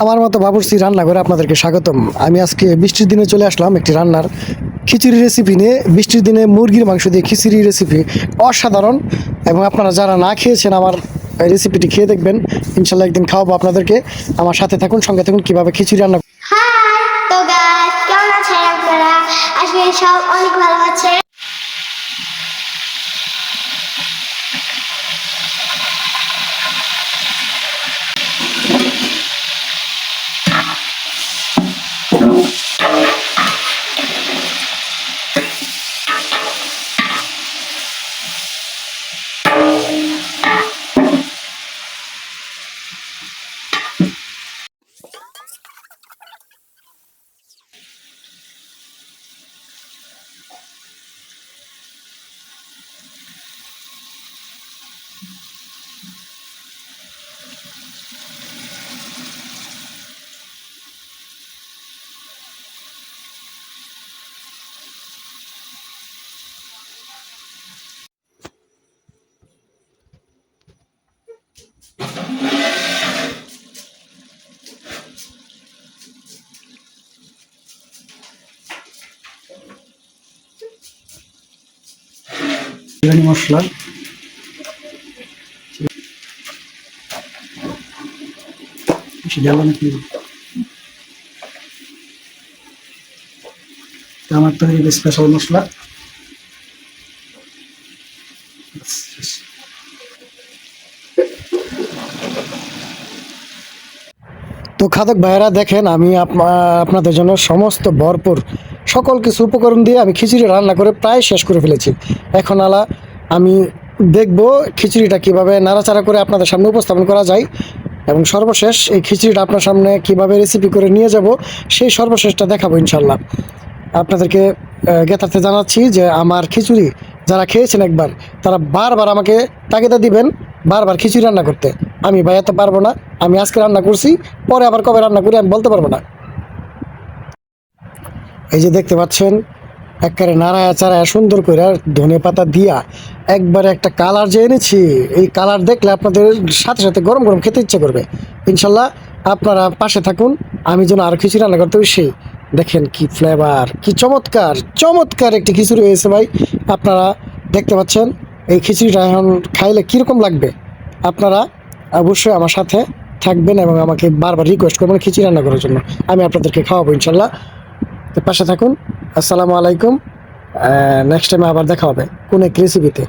আমার মতো বাবুর্চি রান্না করে আপনাদেরকে স্বাগতম। আমি আজকে বৃষ্টির দিনে চলে আসলাম একটি রান্নার খিচুড়ি রেসিপি নিয়ে। বৃষ্টির দিনে মুরগির মাংস দিয়ে খিচুড়ি রেসিপি অসাধারণ, এবং আপনারা যারা না খেয়েছেন আমার এই রেসিপিটি খেয়ে দেখবেন। ইনশাল্লাহ একদিন খাওয়াবো আপনাদেরকে। আমার সাথে থাকুন, সঙ্গে থাকুন কীভাবে খিচুড়ি রান্না। হাই তো গাইস, কেমন আছেন আপনারা? আজকে সব অনেক ভালো আছে। বিরিয়ানি মশলা, আমার তৈরি স্পেশাল মশলা। তো খাদক ভাইয়েরা দেখেন, আমি আপনাদের জন্য সমস্ত ভরপুর সকল কিছু উপকরণ দিয়ে আমি খিচুড়ি রান্না করে প্রায় শেষ করে ফেলেছি। এখন আমি দেখব খিচুড়িটা কিভাবে নাড়াচাড়া করে আপনাদের সামনে উপস্থাপন করা যায়, এবং সর্বশেষ এই খিচুড়িটা আপনার সামনে কিভাবে রেসিপি করে নিয়ে যাব সেই সর্বশেষটা দেখাবো ইনশাল্লাহ। আপনাদেরকে জ্ঞাতার্থে জানাচ্ছি যে আমার খিচুড়ি যারা খেয়েছেন একবার, তারা বারবার আমাকে তাগিদা দিবেন বারবার খিচুড়ি রান্না করতে। আমি ভাই এত পারবো না, আমি আজকে রান্না করছি, পরে আবার কবে রান্না করি আমি বলতে পারবো না। এই যে দেখতে পাচ্ছেন, একবারে নাড়ায়া চাড়ায়া সুন্দর করে ধনে পাতা দিয়া একবারে একটা কালার যে এনেছি, এই কালার দেখলে আপনাদের সাথে সাথে গরম গরম খেতে ইচ্ছে করবে। ইনশাল্লাহ আপনারা পাশে থাকুন, আমি যেন আর খিচুড়ি রান্না করতে বসি। দেখেন কি ফ্লেভার, কি চমৎকার চমৎকার একটি খিচুড়ি হয়েছে ভাই। আপনারা দেখতে পাচ্ছেন এই খিচুড়িটা এখন খাইলে কীরকম লাগবে। আপনারা অবশ্যই আমার সাথে থাকবেন এবং আমাকে বারবার রিকোয়েস্ট করবেন খিচুড়ি রান্না করার জন্য। আমি আপনাদেরকে খাওয়াবো ইনশাল্লাহ। তো পাশে থাকুন। আসসালামু আলাইকুম। নেক্সট টাইমে আবার দেখা হবে কোন এক রেসিপিতে।